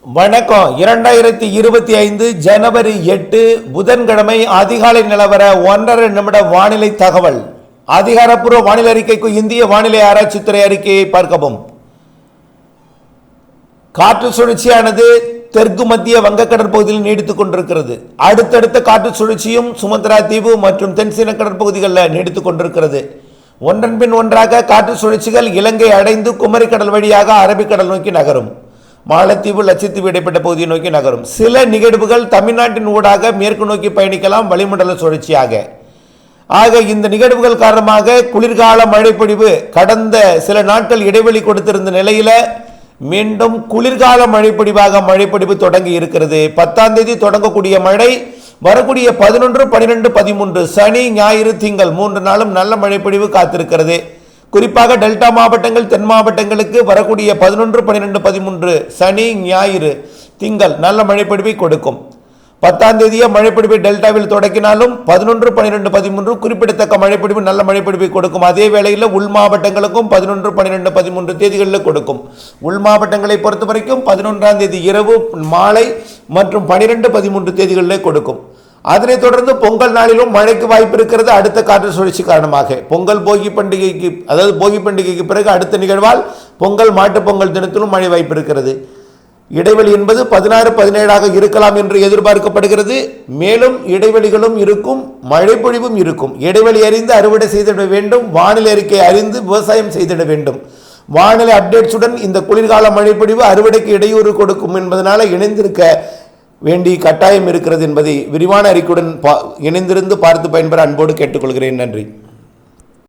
வணக்கம். 2025 ஜனவரி 8 புதன்கிழமை அதிகாலை நிலவர 1.5 நிமிட வானிலை தகவல். அதிகாரப்பூர்வ வானிலை அறிக்கைக்கு இந்திய வானிலை ஆராய்ச்சித்துறை அறிக்கையை பார்க்கவும். காற்று சுழற்சியானது தெற்கு மத்திய வங்கக்கடல் பகுதியில் நீடித்துக் கொண்டிருக்கிறது. அடுத்தடுத்த காற்று சுழற்சியும் சுமத்ரா தீவு மற்றும் தென்சீன கடற்பகுதிகளில் நீடித்துக் கொண்டிருக்கிறது. ஒன்றன் பின் ஒன்றாக காற்று சுழற்சிகள் இலங்கை அடைந்து குமரிக்கடல் வழியாக அரபிக்கடல் நோக்கி நகரும். மாலத்தீவு லட்சத்தீவு இடைப்பட்ட பகுதியை நோக்கி நகரும். சில நிகழ்வுகள் தமிழ்நாட்டின் ஊடாக மேற்கு நோக்கி பயணிக்கலாம் வளிமண்டல சுழற்சியாக. ஆக இந்த நிகழ்வுகள் காரணமாக குளிர்கால மழைப்பொழிவு கடந்த சில நாட்கள் இடைவெளி கொடுத்திருந்த நிலையில மீண்டும் குளிர்கால மழைப்பொழிவு தொடங்கி இருக்கிறது. 10ஆம் தேதி தொடங்கக்கூடிய மழை வரக்கூடிய 11, 12, 13 சனி ஞாயிறு திங்கள் 3 நாளும் நல்ல மழைப்பொழிவு காத்திருக்கிறது. குறிப்பாக டெல்டா மாவட்டங்கள் தென் மாவட்டங்களுக்கு வரக்கூடிய 11, 12, 13 சனி ஞாயிறு திங்கள் நல்ல மழைப்பொழிவை கொடுக்கும். 10ஆம் தேதியே மழைப்பொழிவை டெல்டாவில் தொடக்கினாலும் 11, 12, 13 குறிப்பிடத்தக்க மழைப்பொழிவு நல்ல மழைப்பொழிவை கொடுக்கும். அதே வேளையில் உள் மாவட்டங்களுக்கும் 11, 12, 13 தேதிகளில் கொடுக்கும். உள் மாவட்டங்களை பொறுத்த வரைக்கும் 11ஆம் தேதி இரவு மாலை மற்றும் 12, 13 தேதிகளில் கொடுக்கும். அதனைத் தொடர்ந்து பொங்கல் நாளிலும் மழைக்கு வாய்ப்பு இருக்கிறது. அடுத்த காற்று சுழற்சி காரணமாக பொங்கல் போகி பண்டிகைக்கு பிறகு அடுத்த நிகழ்வால் பொங்கல் மாட்டுப் பொங்கல் தினத்திலும் மழை வாய்ப்பு இருக்கிறது. இடைவெளி என்பது 16, 17 இருக்கலாம் என்று எதிர்பார்க்கப்படுகிறது. மேலும் இடைவெளிகளும் இருக்கும், மழைப்பொழிவும் இருக்கும். இடைவெளி அறிந்து அறுவடை செய்திட வேண்டும். வானிலை அறிக்கை அறிந்து விவசாயம் செய்திட வேண்டும். வானிலை அப்டேட்ஸுடன் இந்த குளிர்கால மழைப்பொழிவு அறுவடைக்கு இடையூறு கொடுக்கும் என்பதனால இணைந்திருக்க வேண்டி கட்டாயம் இருக்கிறது என்பதை விரிவான அறிக்கையுடன் இணைந்திருந்து பார்த்து பயன்பெற அன்போடு கேட்டுக்கொள்கிறேன். நன்றி.